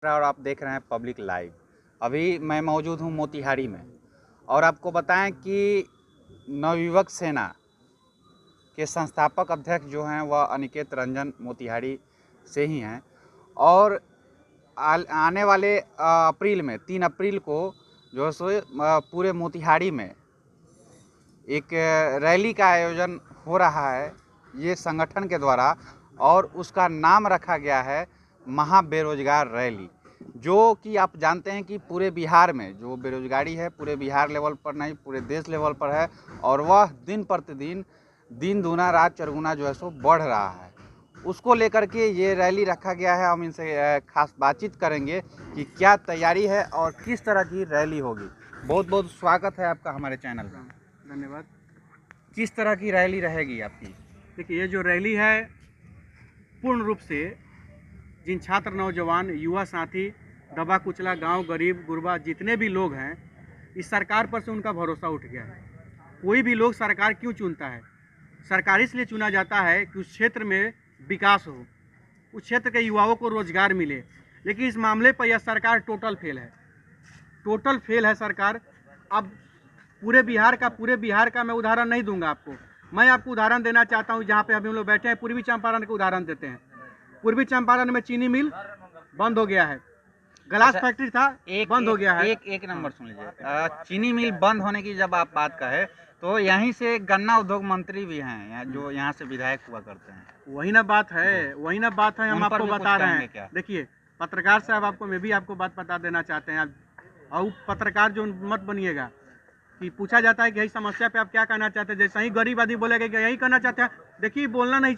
और आप देख रहे हैं पब्लिक लाइव। अभी मैं मौजूद हूं मोतिहारी में और आपको बताएं कि नवयुवक सेना के संस्थापक अध्यक्ष जो हैं वह अनिकेत रंजन मोतिहारी से ही हैं और आने वाले अप्रैल में 3 अप्रैल को जो है सो पूरे मोतिहारी में एक रैली का आयोजन हो रहा है ये संगठन के द्वारा और उसका नाम रखा गया है महा बेरोजगार रैली, जो कि आप जानते हैं कि पूरे बिहार में जो बेरोजगारी है पूरे बिहार लेवल पर नहीं पूरे देश लेवल पर है और वह दिन प्रतिदिन दिन दूना रात चरगुना जो है सो बढ़ रहा है। उसको लेकर के ये रैली रखा गया है। हम इनसे खास बातचीत करेंगे कि क्या तैयारी है और किस तरह की रैली होगी। बहुत बहुत स्वागत है आपका हमारे चैनल में। धन्यवाद। किस तरह की रैली रहेगी आपकी? देखिए, ये जो रैली है पूर्ण रूप से जिन छात्र नौजवान युवा साथी दबा कुचला गांव गरीब गुरबा जितने भी लोग हैं, इस सरकार पर से उनका भरोसा उठ गया है। कोई भी लोग सरकार क्यों चुनता है? सरकार इसलिए चुना जाता है कि उस क्षेत्र में विकास हो, उस क्षेत्र के युवाओं को रोजगार मिले। लेकिन इस मामले पर यह सरकार टोटल फेल है सरकार। अब पूरे बिहार का मैं उदाहरण नहीं दूंगा आपको। मैं आपको उदाहरण देना चाहता हूं। जहां पे अभी हम लोग बैठे हैं पूर्वी चंपारण का उदाहरण देते हैं। पूर्वी चंपारण में चीनी मिल बंद हो गया है, ग्लास फैक्ट्री था बंद हो गया है। एक नंबर सुन लीजिए, चीनी मिल बंद होने की जब आप बात कहें तो यहीं से गन्ना उद्योग मंत्री भी हैं जो यहाँ से विधायक हुआ करते हैं। वही ना बात है हम आपको बता रहे हैं। देखिए पत्रकार साहब, मैं भी आपको बात बता देना चाहते हैं। और पत्रकार जो मत बनिएगा कि पूछा जाता है कि यही समस्या पे आप क्या कहना चाहते हैं, जैसे ही गरीब आदमी बोलेगा कि यही कहना चाहते हैं। देखिए बोलना नहीं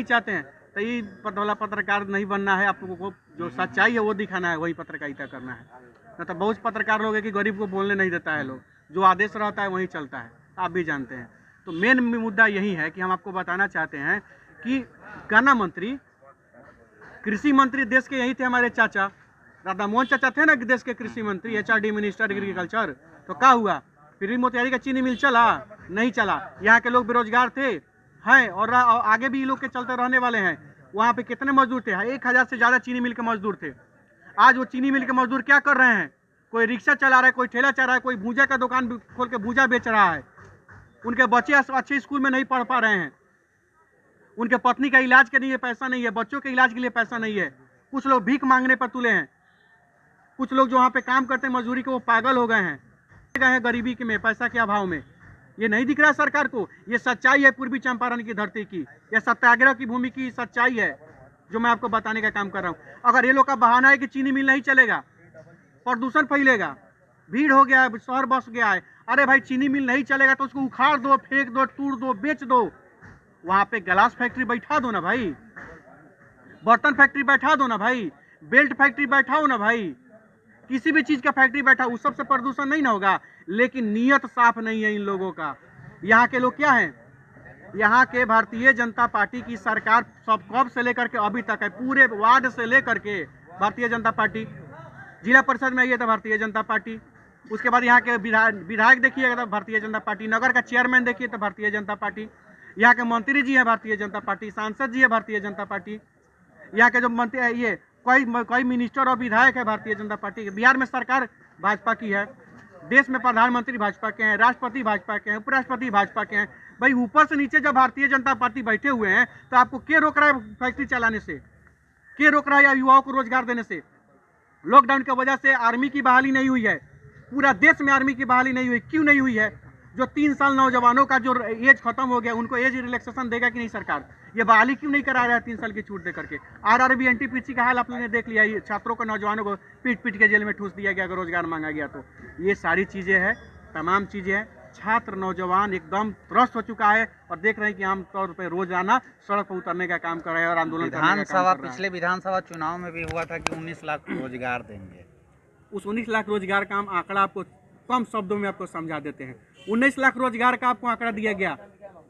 चाहते हैं तो ये वाला पत्रकार नहीं बनना है। आपको जो सच्चाई है वो दिखाना है, वही पत्रकारिता करना है। न तो बहुत पत्रकार लोग है कि गरीब को बोलने नहीं देता है लोग, जो आदेश रहता है वही चलता है, आप भी जानते हैं। तो मेन मुद्दा यही है कि हम आपको बताना चाहते हैं कि गन्ना मंत्री कृषि मंत्री देश के यही थे, हमारे चाचा राधा मोहन चाचा थे ना देश के कृषि मंत्री, HRD मिनिस्टर एग्रीकल्चर। तो क्या हुआ? फिर भी मोतिहारी का चीनी मिल चला? नहीं चला। यहाँ के लोग बेरोजगार थे हैं और आगे भी लोग के चलते रहने वाले हैं। वहाँ पे कितने मजदूर थे? 1000 से ज़्यादा चीनी मिल के मजदूर थे। आज वो चीनी मिल के मजदूर क्या कर रहे हैं? कोई रिक्शा चला रहा है, कोई ठेला चला रहा है, कोई भूजा का दुकान खोल के भूजा बेच रहा है। उनके बच्चे अच्छे स्कूल में नहीं पढ़ पा रहे हैं, उनके पत्नी का इलाज के लिए पैसा नहीं है, बच्चों के इलाज के लिए पैसा नहीं है। कुछ लोग भीख मांगने पर तुले हैं, कुछ लोग जो वहाँ पे काम करते हैं मजदूरी के वो पागल हो गए हैं गरीबी के में, पैसा के अभाव में। ये नहीं दिख रहा सरकार को। ये सच्चाई है पूर्वी चंपारण की धरती की, यह सत्याग्रह की भूमि की सच्चाई है जो मैं आपको बताने का काम कर रहा हूँ। अगर ये लोग का बहाना है कि चीनी मिल नहीं चलेगा, प्रदूषण फैलेगा, भीड़ हो गया है, शहर बस गया है। अरे भाई चीनी मिल नहीं चलेगा तो उसको उखाड़ दो, फेंक दो, तोड़ दो, बेच दो। वहां पे ग्लास फैक्ट्री बैठा दो ना भाई, बर्तन फैक्ट्री बैठा दो ना भाई, बेल्ट फैक्ट्री बैठाओ ना भाई, किसी भी चीज का फैक्ट्री बैठा, उस सबसे प्रदूषण नहीं ना होगा। लेकिन नीयत साफ नहीं है इन लोगों का। यहाँ के लोग क्या हैं? यहाँ के भारतीय जनता पार्टी की सरकार सब कब से लेकर के अभी तक है, पूरे वार्ड से लेकर के भारतीय जनता पार्टी, जिला परिषद में आइए तो भारतीय जनता पार्टी, उसके बाद यहाँ के विधायक देखिएगा तो भारतीय जनता पार्टी, नगर का चेयरमैन देखिए तो भारतीय जनता पार्टी, यहाँ के मंत्री जी है भारतीय जनता पार्टी, सांसद जी है भारतीय जनता पार्टी, यहाँ के जो मंत्री है ये कोई मिनिस्टर और विधायक है भारतीय जनता पार्टी के। बिहार में सरकार भाजपा की है, देश में प्रधानमंत्री भाजपा के हैं, राष्ट्रपति भाजपा के हैं, उपराष्ट्रपति भाजपा के हैं। भाई ऊपर से नीचे जब भारतीय जनता पार्टी बैठे हुए हैं तो आपको क्या रोक रहा है फैक्ट्री चलाने से? क्या रोक रहा है या युवाओं को रोजगार देने से? लॉकडाउन की वजह से आर्मी की बहाली नहीं हुई है, पूरा देश में आर्मी की बहाली नहीं हुई। क्यों नहीं हुई है? जो 3 साल नौजवानों का जो एज खत्म हो गया उनको एज रिलैक्सेशन देगा कि नहीं सरकार? ये बहाली क्यों नहीं करा रहा है 3 साल की छूट देकर के? RRB NTPC का हाल आप लोगों ने देख लिया, ये छात्रों को नौजवानों को पीट के जेल में ठूस दिया गया अगर रोजगार मांगा गया तो। ये सारी चीजें हैं, तमाम चीजें हैं। छात्र नौजवान एकदम त्रस्त हो चुका है और देख रहे हैं कि आमतौर पर रोजाना सड़क पर उतरने का काम कर रहे हैं और आंदोलन करने का काम कर रहे हैं। पिछले विधानसभा चुनाव में भी हुआ था कि 19 लाख रोजगार देंगे। उस 19 लाख रोजगार का हम आंकड़ा आपको कम शब्दों में आपको समझा देते हैं। 19 लाख रोजगार का आपको आंकड़ा दिया गया,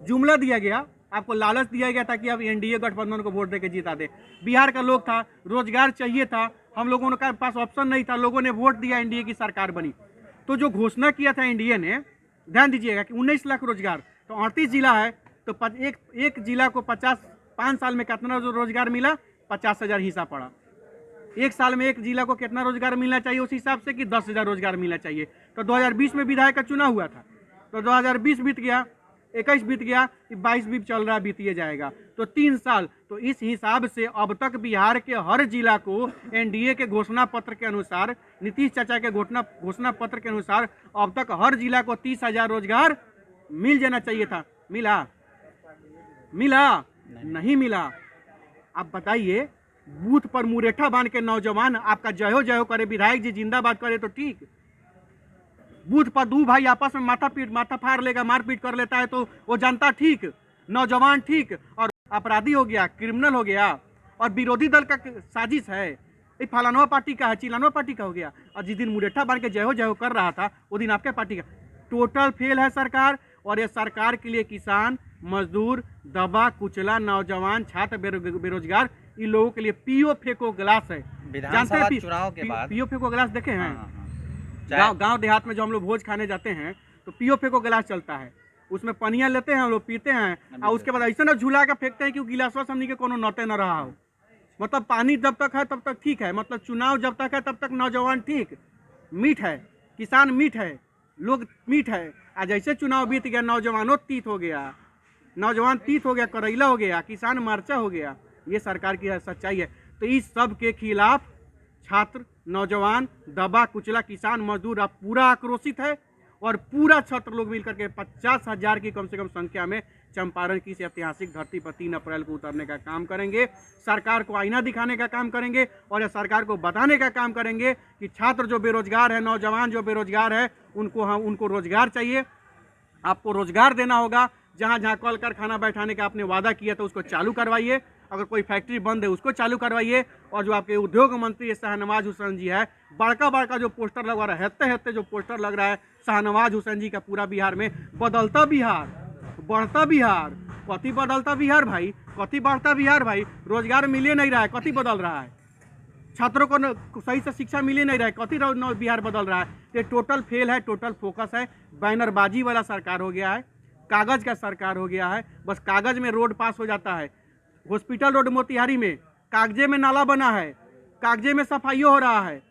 जुमला दिया गया, आपको लालच दिया गया था कि अब NDA गठबंधन को वोट देके जिता दे। बिहार का लोग था, रोजगार चाहिए था, हम लोगों के पास ऑप्शन नहीं था, लोगों ने वोट दिया, NDA की सरकार बनी। तो जो घोषणा किया था NDA ने, ध्यान दीजिएगा कि 19 लाख रोजगार, तो 38 जिला है तो एक जिला को 5 साल में कितना रोजगार मिला? 50,000 हिस्सा पड़ा। एक साल में एक जिला को कितना रोजगार मिलना चाहिए उस हिसाब से कि 10,000 रोजगार मिलना चाहिए। तो 2020 में विधायक का चुनाव हुआ था, तो 2020 बीत गया, 21 बीत गया, 22 भी चल रहा, बीतिए जाएगा, तो 3 साल। तो इस हिसाब से अब तक बिहार के हर जिला को एनडीए के घोषणा पत्र के अनुसार, नीतीश चाचा के घोषणा पत्र के अनुसार अब तक हर जिला को 30,000 रोजगार मिल जाना चाहिए था। मिला? नहीं मिला। आप बताइए, बूथ पर मुरेठा बांध के नौजवान आपका जय हो करे, विधायक जी जिंदाबाद करे तो ठीक, बूथ पर 2 भाई आपस में माथा फाड़ लेगा, मारपीट कर लेता है तो वो जनता ठीक, नौजवान ठीक, और अपराधी हो गया, क्रिमिनल हो गया, और विरोधी दल का साजिश है, ये फलानवा पार्टी का है, चिलानवा पार्टी का हो गया। और जिस दिन मुरेठा बांध के जय हो कर रहा था वो दिन आपके पार्टी का। टोटल फेल है सरकार। और ये सरकार के लिए किसान, मजदूर, दबा कुचला, नौजवान, छात्र, बेरोजगार, इन लोगों के लिए पियो फेंको गिलास है। जानते हैं चुनाव के बाद पियो फेंको गिलास देखे हैं? गांव देहात में जो हम लोग भोज खाने जाते हैं तो पियो फेंको गिलास चलता है, उसमें पनिया लेते हैं हम लोग, पीते हैं, और उसके बाद ऐसे ना झूला के फेंकते हैं कि गिलासवा से हमनी के कोनो नते न रहा हो। मतलब पानी जब तक है तब तक ठीक है, मतलब चुनाव जब तक है तब तक नौजवान ठीक, मीठ है, किसान मीठ है, लोग मीठ है। आज जैसे चुनाव बीत गया, नौजवानों तीत हो गया, नौजवान तीत हो गया, करैला हो गया, किसान मार्चा हो गया। ये सरकार की सच्चाई है। तो इस सब के खिलाफ छात्र, नौजवान, दबा कुचला, किसान, मजदूर अब पूरा आक्रोशित है, और पूरा छात्र लोग मिलकर के 50,000 की कम से कम संख्या में चंपारण की इस ऐतिहासिक धरती पर 3 अप्रैल को उतरने का काम करेंगे। सरकार को आईना दिखाने का काम करेंगे, और सरकार को बताने का काम करेंगे कि छात्र जो बेरोजगार है, नौजवान जो बेरोजगार है, उनको रोजगार चाहिए। आपको रोजगार देना होगा। जहाँ जहाँ कल कारखाना बैठाने का आपने वादा किया था उसको चालू करवाइए, अगर कोई फैक्ट्री बंद है उसको चालू करवाइए। और जो आपके उद्योग मंत्री शाहनवाज हुसैन जी है, बड़का जो पोस्टर लगा रहा है, हेत्ते जो पोस्टर लग रहा है शाहनवाज हुसैन जी का पूरा बिहार में, बदलता बिहार, बढ़ता बिहार। कथी बदलता बिहार भाई, कथी बढ़ता बिहार भाई? रोजगार मिले नहीं रहा है, कथी बदल रहा है? छात्रों को सही से शिक्षा मिले नहीं रहा है, कथी बिहार बदल रहा है? ये टोटल फेल है, टोटल फोकस है, बैनरबाजी वाला सरकार हो गया है, कागज का सरकार हो गया है। बस कागज में रोड पास हो जाता है। हॉस्पिटल रोड मोतिहारी में कागजे में नाला बना है, कागजे में सफाई हो रहा है।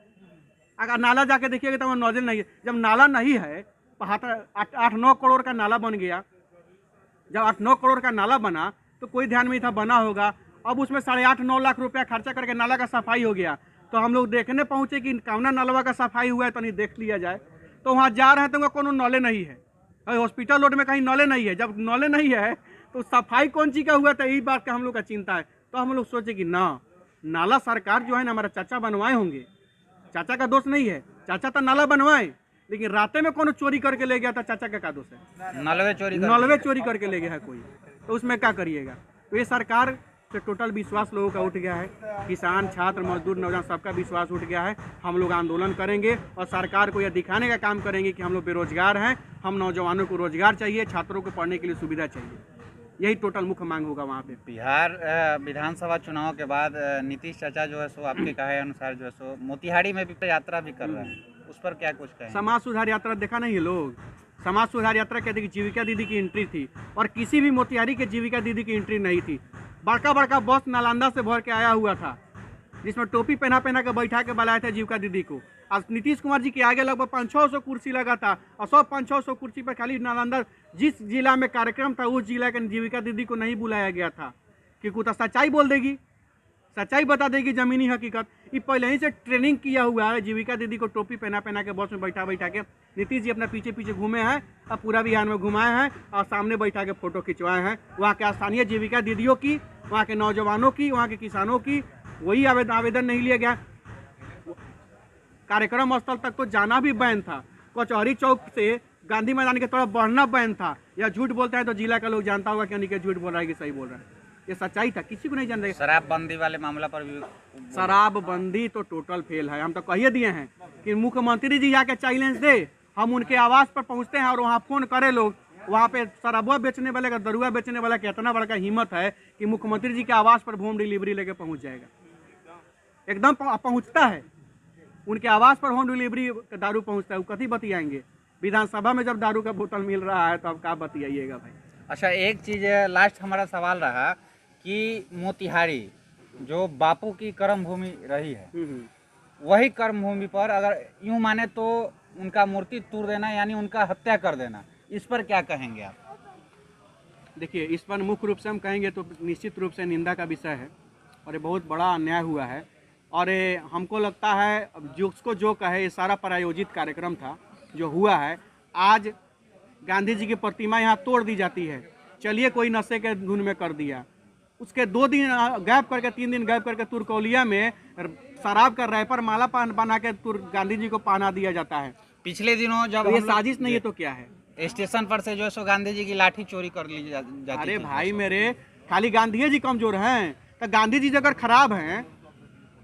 अगर नाला जाके देखिएगा तो नोजल नहीं है। जब नाला नहीं है, 8-9 करोड़ का नाला बन गया, जब 8-9 करोड़ का नाला बना तो कोई ध्यान में था बना होगा। अब उसमें 8.5-9 लाख रुपया खर्चा करके नाला का सफाई हो गया, तो हम लोग देखने पहुंचे कि कौना नालवा का सफाई हुआ है, तो नहीं देख लिया जाए। तो वहाँ जा रहे हैं तो कोनो नॉले नहीं है, हॉस्पिटल रोड में कहीं नॉले नहीं है। जब नॉले नहीं है तो सफाई कौन चीज का हुआ था, यही बात का हम लोग का चिंता है। तो हम लोग सोचे कि नाला सरकार जो है ना, हमारा चाचा बनवाए होंगे, चाचा का दोष नहीं है, चाचा तो नाला बनवाए, लेकिन राते में कौन चोरी करके ले गया था, चाचा का दोष है? नलवे चोरी करके ले गया है कोई, तो उसमें क्या करिएगा? तो ये सरकार से टोटल विश्वास लोगों का उठ गया है। किसान, छात्र, मजदूर, नौजवान सबका विश्वास उठ गया है। हम लोग आंदोलन करेंगे और सरकार को यह दिखाने का काम करेंगे कि हम लोग बेरोजगार हैं, हम नौजवानों को रोजगार चाहिए, छात्रों को पढ़ने के लिए सुविधा चाहिए। यही टोटल मुख्य मांग होगा वहाँ पे। बिहार विधानसभा चुनाव के बाद नीतीश चाचा जो है सो आपके कहे अनुसार जो है सो मोतिहारी में भी यात्रा भी कर रहे हैं, उस पर क्या कुछ कहें? समाज सुधार यात्रा देखा नहीं है लोग? समाज सुधार यात्रा कहते कि जीविका दीदी की एंट्री थी, और किसी भी मोतिहारी के जीविका दीदी की एंट्री नहीं थी। बड़का बस नालंदा से भर के आया हुआ था, जिसमें टोपी पहना के बैठा के बुलाया था जीविका दीदी को। आज नीतीश कुमार जी के आगे लगभग 500-600 कुर्सी लगा था, और सब 500-600 कुर्सी पर खाली नालंदा, जिस जिला में कार्यक्रम था उस जिला के जीविका दीदी को नहीं बुलाया गया था, क्योंकि तो सच्चाई बोल देगी, सच्चाई बता देगी, जमीनी हकीकत। ये पहले ही से ट्रेनिंग किया हुआ है। जीविका दीदी को टोपी पहना के बस में बैठा के नीतीश जी अपना पीछे घूमे हैं, और पूरा बिहार में घुमाए हैं, और सामने बैठा के फोटो खिंचवाए हैं। वहाँ के स्थानीय जीविका दीदियों की, वहाँ के नौजवानों की, वहाँ के किसानों की वही आवेदन नहीं लिया गया। कार्यक्रम स्थल तक तो जाना भी बैन था, कचहरी चौक से गांधी मैदान की तरफ बढ़ना बैन था। या झूठ बोलता है तो जिला का लोग जानता होगा कि नहीं, झूठ बोल रहा है कि सही बोल रहा है। ये सच्चाई था, किसी को नहीं जान रहे। शराबबंदी वाले मामला पर भी शराबबंदी तो टोटल फेल है। हम तो कहिए दिए हैं कि मुख्यमंत्री जी जाके चैलेंज दे, हम उनके आवास पर पहुंचते हैं और वहाँ फोन करे लोग, वहाँ पे शराबुआ बेचने वाले का, दरुआ बेचने वाला का इतना बड़ा हिम्मत है कि मुख्यमंत्री जी के आवास पर होम डिलीवरी लेके पहुँच जाएगा। एकदम पहुँचता है, उनके आवास पर होम डिलीवरी दारू पहुँचता है। वो कथी बतियाएंगे? विधानसभा में जब दारू का बोतल मिल रहा है तो अब क्या बतियाइएगा भाई। अच्छा, एक चीज़ लास्ट हमारा सवाल रहा कि मोतिहारी जो बापू की कर्म भूमि रही है, वही कर्म भूमि पर अगर यूं माने तो उनका मूर्ति तोड़ देना यानी उनका हत्या कर देना, इस पर क्या कहेंगे आप? देखिए, इस पर मुख्य रूप से हम कहेंगे तो निश्चित रूप से निंदा का विषय है और ये बहुत बड़ा अन्याय हुआ है। और ये हमको लगता है जिसको जो कहे, ये सारा प्रायोजित कार्यक्रम था जो हुआ है। आज गांधी जी की प्रतिमा यहाँ तोड़ दी जाती है, चलिए कोई नशे के धुन में कर दिया, उसके 2 दिन गैप करके 3 दिन गैप करके तुर्कौलिया में शराब का रैपर माला बना के गांधी जी को पहना दिया जाता है। पिछले दिनों जब तो ये साजिश नहीं है तो क्या है? स्टेशन पर से जो है सो गांधी जी की लाठी चोरी कर ली जाती अरे थी। भाई मेरे, खाली गांधी जी कमजोर हैं? तो गांधी जी अगर खराब हैं,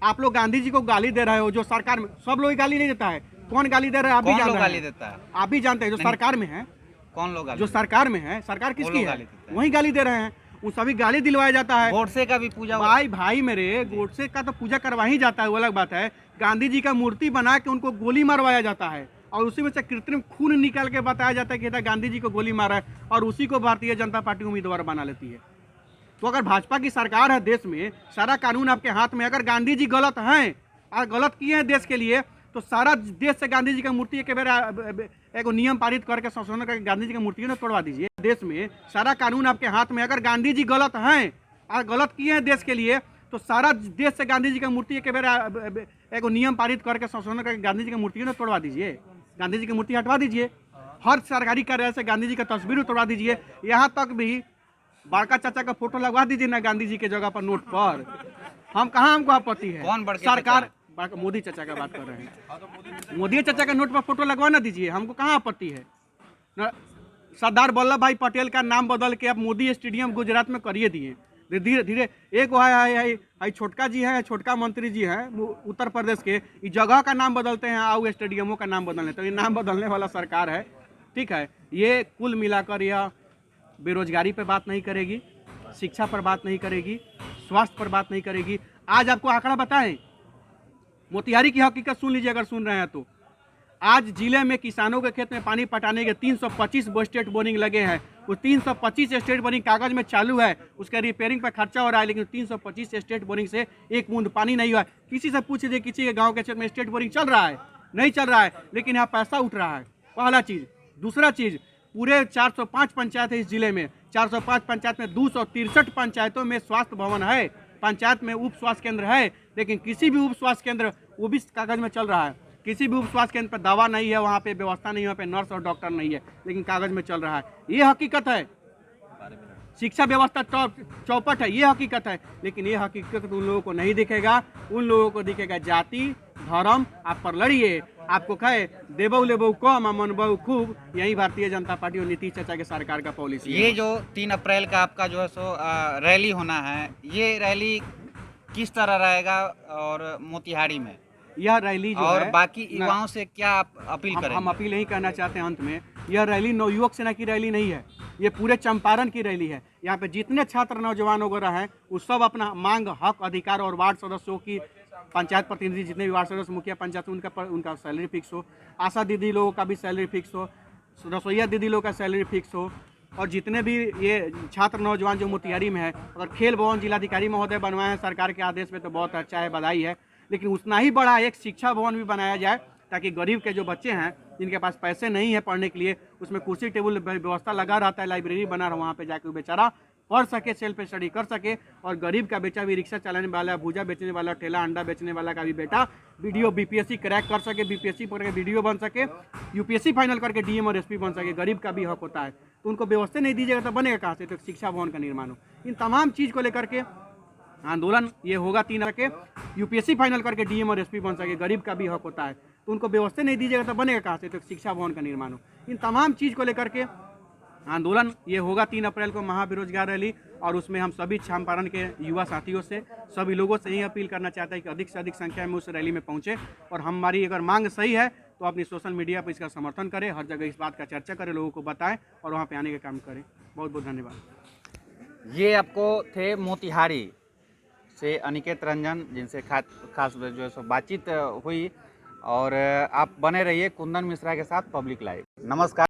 आप लोग गांधी जी को गाली दे रहे हो। जो सरकार में सब लोग गाली नहीं देता है, कौन गाली दे रहा है? आप भी कौन जान लोग रहे गाली हैं। देता है? आप भी जानते हैं जो सरकार में है, कौन लोग गाली जो देता सरकार में है, सरकार वो किसकी लोग है? गाली देता है। वही गाली दे रहे हैं, उन सभी गाली दिलवाया जाता है। गोडसे का भी पूजा भाई मेरे, गोडसे का तो पूजा करवा ही जाता है, वो अलग बात है। गांधी जी का मूर्ति बना के उनको गोली मारवाया जाता है और उसी में से कृत्रिम खून निकाल के बताया जाता है कि गांधी जी को गोली मारा है, और उसी को भारतीय जनता पार्टी उम्मीदवार बना लेती है। तो अगर भाजपा की सरकार है देश में, सारा कानून आपके हाथ में, अगर गांधी जी गलत हैं और गलत किए हैं देश के लिए, तो सारा देश से गांधी जी का मूर्ति एक बार एक नियम पारित करके संशोधन करके गांधी जी की मूर्ति न तोड़वा दीजिए। देश में सारा कानून आपके हाथ में, अगर गांधी जी गलत हैं और गलत किए हैं देश के लिए, तो सारा देश से गांधी जी का मूर्ति एक बार एक नियम पारित करके संशोधन करके गांधी जी की मूर्ति न तोड़वा दीजिए। गांधी जी की मूर्ति हटवा दीजिए, हर सरकारी कार्यालय से गांधी जी का तस्वीर उतरवा दीजिए, यहाँ तक भी बड़का चाचा का फोटो लगवा दीजिए ना गांधी जी के जगह पर नोट पर। हम कहाँ, हमको आपत्ति है? कौन बड़के सरकार, मोदी चाचा का बात कर रहे हैं, मोदी चाचा का नोट पर फोटो लगवा ना दीजिए, हमको कहाँ आपत्ति है? सरदार वल्लभ भाई पटेल का नाम बदल के आप मोदी स्टेडियम गुजरात में करिए दिए। धीरे धीरे एक है छोटका जी है, छोटका मंत्री जी हैं उत्तर प्रदेश के, इस जगह का नाम बदलते हैं, आओ स्टेडियमों का नाम बदलने। तो ये नाम बदलने वाला सरकार है, ठीक है। ये कुल मिलाकर यह बेरोजगारी पर बात नहीं करेगी, शिक्षा पर बात नहीं करेगी, स्वास्थ्य पर बात नहीं करेगी। आज आपको आंकड़ा बताएं, मोतिहारी की हकीकत सुन लीजिए अगर सुन रहे हैं तो। आज जिले में किसानों के खेत में पानी पटाने के 325 स्टेट बोरिंग लगे हैं। वो 325 स्टेट बोरिंग कागज में चालू है, उसका रिपेयरिंग पर खर्चा हो रहा है, लेकिन 325 स्टेट बोरिंग से एक बूंद पानी नहीं हुआ। किसी से पूछ लीजिए, किसी के गांव के क्षेत्र में स्टेट बोरिंग चल रहा है? नहीं चल रहा है, लेकिन यहाँ पैसा उठ रहा है, पहला चीज़। दूसरा चीज़, पूरे 405 पंचायत है इस जिले में, 405 पंचायत में 263 पंचायतों में स्वास्थ्य भवन है, पंचायत में उप स्वास्थ्य केंद्र है, लेकिन किसी भी उप स्वास्थ्य केंद्र वो भी कागज में चल रहा है। किसी भी उप स्वास्थ्य केंद्र पर दवा नहीं है, वहाँ पे व्यवस्था नहीं है, वहाँ पे नर्स और डॉक्टर नहीं है, लेकिन कागज में चल रहा है। ये हकीकत है। शिक्षा व्यवस्था चौपट है, ये हकीकत है। लेकिन ये हकीकत उन लोगों को नहीं दिखेगा, उन लोगों को दिखेगा जाति धर्म। आप पर लड़िए, आपको कहे देबऊ लेबऊ कम मनबऊ खूब, यही भारतीय जनता पार्टी और नीतीश चाचा के सरकार का पॉलिसी है। ये जो 3 अप्रैल का आपका जो है सो रैली होना है, ये रैली किस तरह रहेगा और मोतिहारी में यह रैली जो और है, बाकी युवाओं से क्या आप अपील करेंगे? हम अपील यही कहना चाहते हैं अंत में, यह रैली नवयुवक सेना की रैली नहीं है, ये पूरे चंपारण की रैली है। यहाँ पे जितने छात्र नौजवान वगैरह हैं, वो सब अपना मांग हक अधिकार और वार्ड सदस्यों की, पंचायत प्रतिनिधि जितने भी वार्ड सदस्य मुखिया पंचायत उनका सैलरी फिक्स हो, आशा दीदी लोगों का भी सैलरी फिक्स हो, रसोईया दीदी लोगों का सैलरी फिक्स हो, और जितने भी ये छात्र नौजवान जो मोतिहारी में है, अगर खेल भवन जिलाधिकारी महोदय बनवाए हैं सरकार के आदेश में तो बहुत अच्छा है, बधाई है। लेकिन उतना ही बड़ा एक शिक्षा भवन भी बनाया जाए, ताकि गरीब के जो बच्चे हैं जिनके पास पैसे नहीं है पढ़ने के लिए, उसमें कुर्सी टेबल व्यवस्था लगा रहता है, लाइब्रेरी बना रहा, वहाँ पे जाके बेचारा पढ़ सके, सेल्फ स्टडी कर सके। और गरीब का बेटा भी, रिक्शा चलाने वाला, भूजा बेचने वाला, ठेला अंडा बेचने वाला का भी बेटा वीडियो बीपीएससी क्रैक कर सके, बीपीएससी पढ़ के वीडियो बन सके, यूपीएससी फाइनल करके डीएम और एसपी बन सके। गरीब का भी हक होता है, तो उनको व्यवस्था नहीं दीजिएगा तो बनेगा कहाँ से? तो शिक्षा भवन का निर्माण हो। इन तमाम चीज़ को लेकर के आंदोलन ये होगा 3 के, यूपीएससी फाइनल करके डीएम और एसपी बन सके। गरीब का भी हक होता है, तो उनको व्यवस्था नहीं दीजिएगा तो बनेगा कहाँ से? तो शिक्षा भवन का निर्माण हो। इन तमाम चीज़ को लेकर के आंदोलन ये होगा 3 अप्रैल को, महाबेरोजगार रैली। और उसमें हम सभी चंपारण के युवा साथियों से, सभी लोगों से यही अपील करना चाहता है कि अधिक से अधिक संख्या में उस रैली में पहुँचे, और हमारी अगर मांग सही है तो अपनी सोशल मीडिया पर इसका समर्थन करें, हर जगह इस बात का चर्चा करें, लोगों को बताएं और वहाँ पे आने का काम करें। बहुत बहुत धन्यवाद। ये आपको थे मोतिहारी से अनिकेत रंजन, जिनसे खास जो है सो बातचीत हुई। और आप बने रहिए कुंदन मिश्रा के साथ पब्लिक लाइव। नमस्कार।